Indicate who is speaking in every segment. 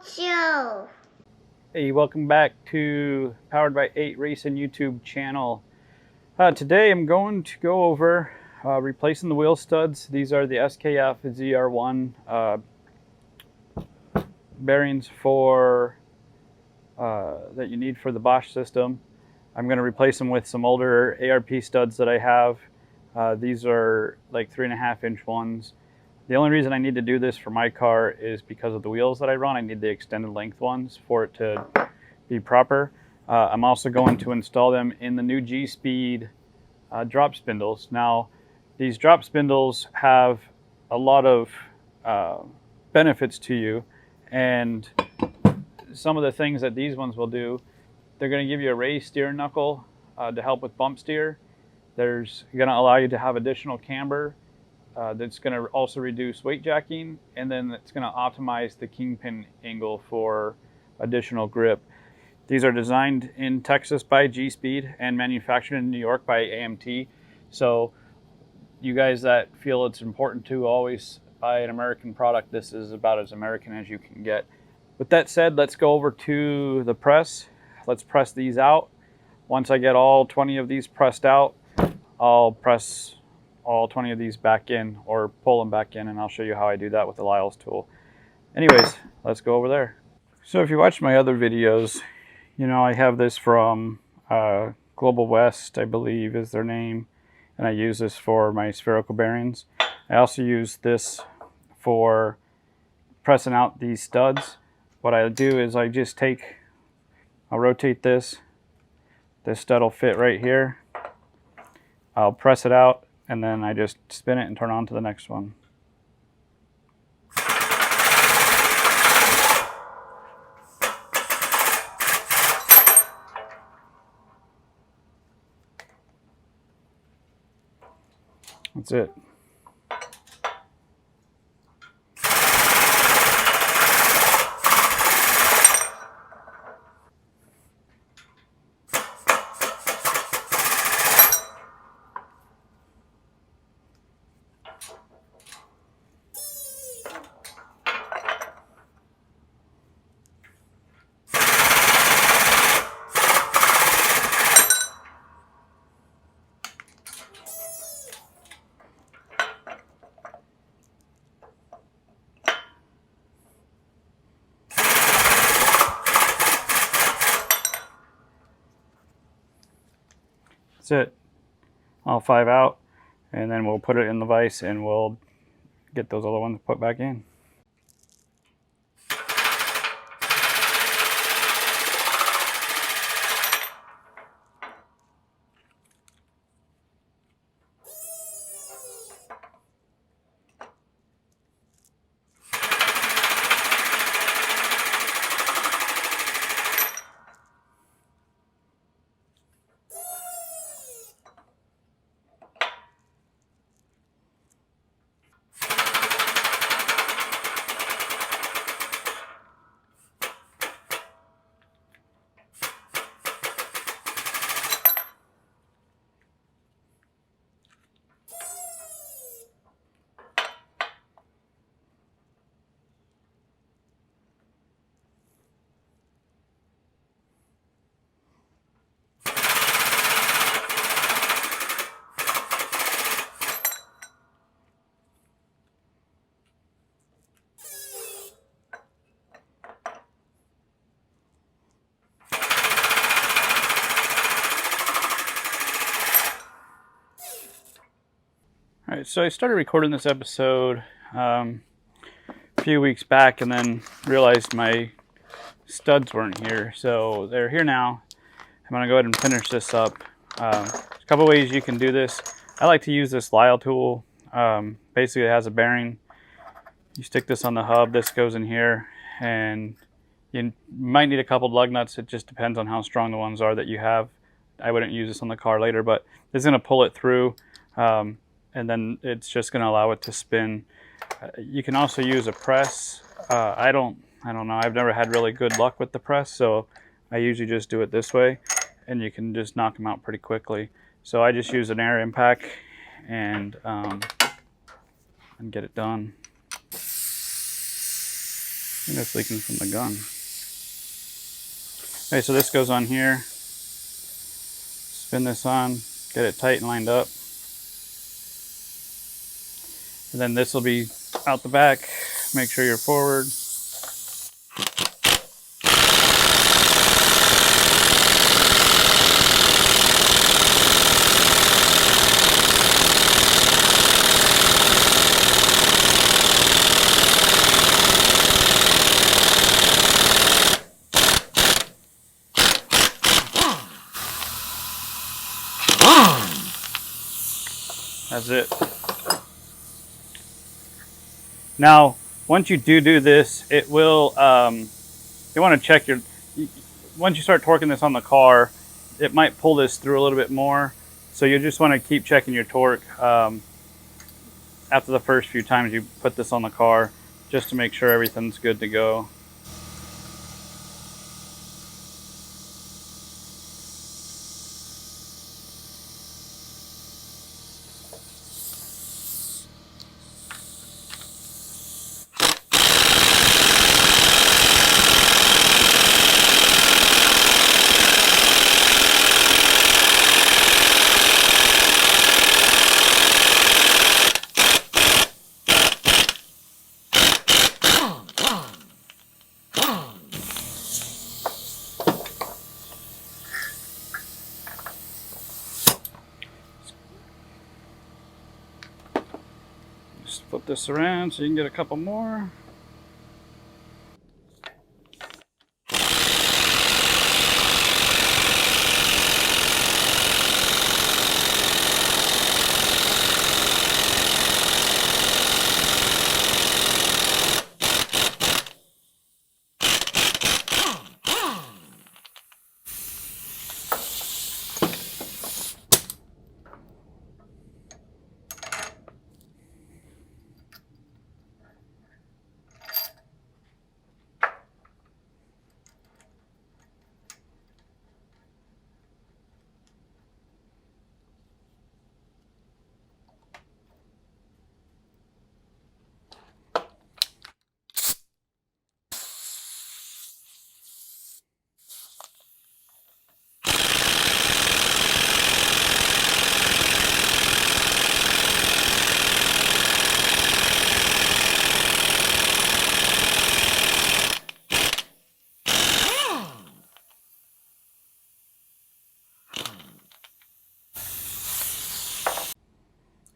Speaker 1: Show.
Speaker 2: Hey, welcome back to Powered by 8 Racing YouTube channel. Today I'm going to go over replacing the wheel studs. These are the SKF ZR1 bearings for that you need for the Bosch system. I'm going to replace them with some older ARP studs that I have. These are like 3.5-inch ones. The only reason I need to do this for my car is because of the wheels that I run. I need the extended length ones for it to be proper. I'm also going to install them in the new GSPEED drop spindles. Now, these drop spindles have a lot of benefits to you, and some of the things that these ones will do, they're going to give you a raised steering knuckle to help with bump steer. There's going to allow you to have additional camber. That's going to also reduce weight jacking, and then it's going to optimize the kingpin angle for additional grip. These are designed in Texas by GSPEED and manufactured in New York by AMT. So you guys that feel it's important to always buy an American product, this is about as American as you can get. With that said, let's go over to the press. Let's press these out. Once I get all 20 of these pressed out, I'll press all 20 of these back in, or pull them back in, and I'll show you how I do that with the Lyle's tool. Anyways, let's go over there. So if you watch my other videos, you know I have this from Global West, I believe is their name, and I use this for my spherical bearings. I also use this for pressing out these studs. What I do is I'll rotate this stud will fit right here. I'll press it out, and then I just spin it and turn on to the next one. That's it. That's it. All 5 out, and then we'll put it in the vise and we'll get those other ones put back in. All right, so I started recording this episode a few weeks back, and then realized my studs weren't here. So they're here now. I'm gonna go ahead and finish this up. There's a couple ways you can do this. I like to use this Lyle tool. Basically it has a bearing. You stick this on the hub, this goes in here, and you might need a couple lug nuts. It just depends on how strong the ones are that you have. I wouldn't use this on the car later, but this is gonna pull it through. And then it's just going to allow it to spin. You can also use a press. I don't know. I've never had really good luck with the press, so I usually just do it this way, and you can just knock them out pretty quickly. So I just use an air impact and get it done. think it's leaking from the gun. Okay, so this goes on here. Spin this on, get it tight and lined up. And then this will be out the back. Make sure you're forward. That's it. Now, once you do this, it will, you want to check once you start torquing this on the car, it might pull this through a little bit more. So you just want to keep checking your torque after the first few times you put this on the car, just to make sure everything's good to go. Just flip this around so you can get a couple more.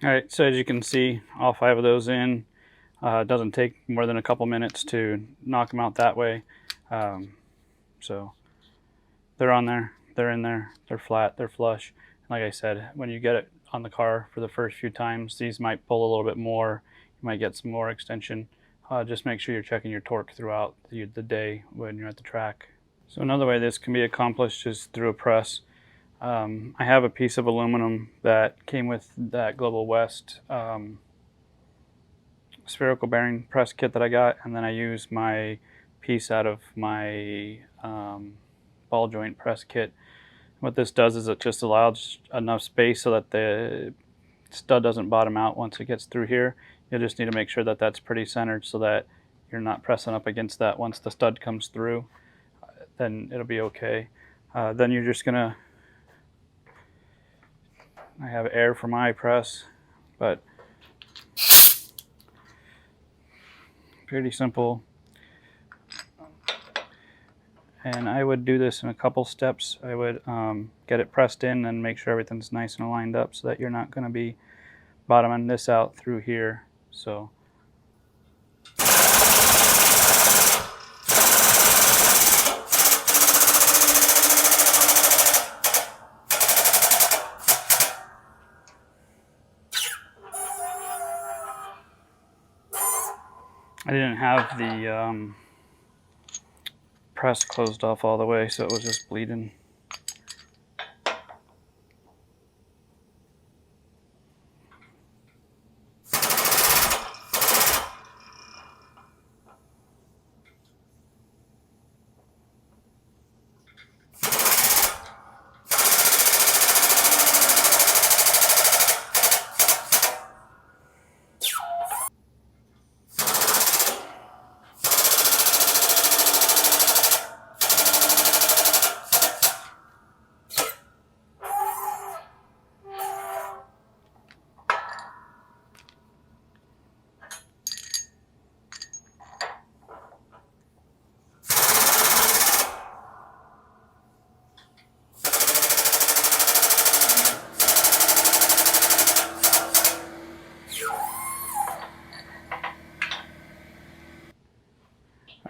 Speaker 2: All right, so as you can see, all 5 of those in. It doesn't take more than a couple minutes to knock them out that way. So they're on there, they're in there, they're flat, they're flush. Like I said, when you get it on the car for the first few times, these might pull a little bit more. You might get some more extension. Just make sure you're checking your torque throughout the day when you're at the track. So another way this can be accomplished is through a press. I have a piece of aluminum that came with that Global West spherical bearing press kit that I got, and then I use my piece out of my ball joint press kit. What this does is it just allows enough space so that the stud doesn't bottom out once it gets through here. You just need to make sure that that's pretty centered so that you're not pressing up against that. Once the stud comes through, then it'll be okay. Then you're just gonna, I have air for my press, but pretty simple. And I would do this in a couple steps. I would get it pressed in and make sure everything's nice and lined up so that you're not going to be bottoming this out through here. So I didn't have the press closed off all the way, so it was just bleeding.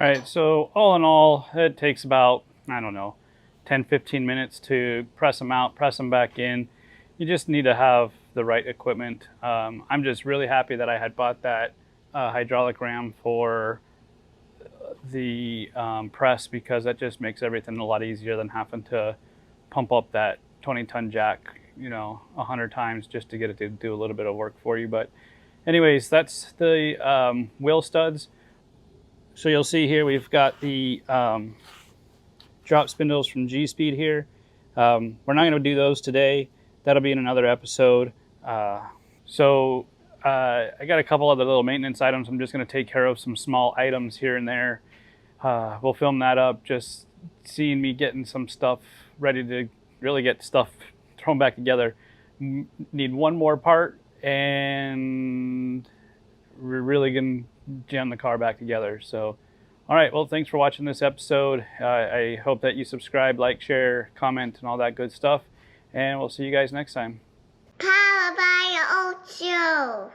Speaker 2: All right, so all in all, it takes about, I don't know, 10-15 minutes to press them out, press them back in. You just need to have the right equipment. I'm just really happy that I had bought that hydraulic ram for the press, because that just makes everything a lot easier than having to pump up that 20-ton jack, 100 times just to get it to do a little bit of work for you. But anyways, that's the wheel studs. So you'll see here we've got the drop spindles from GSPEED here. We're not going to do those today. That'll be in another episode. I got a couple other little maintenance items. I'm just going to take care of some small items here and there. We'll film that up, just seeing me getting some stuff ready to really get stuff thrown back together. Need one more part, and we're really going to jam the car back together. So, all right, well, thanks for watching this episode. I hope that you subscribe, like, share, comment, and all that good stuff. And we'll see you guys next time.
Speaker 1: Powered by your old show.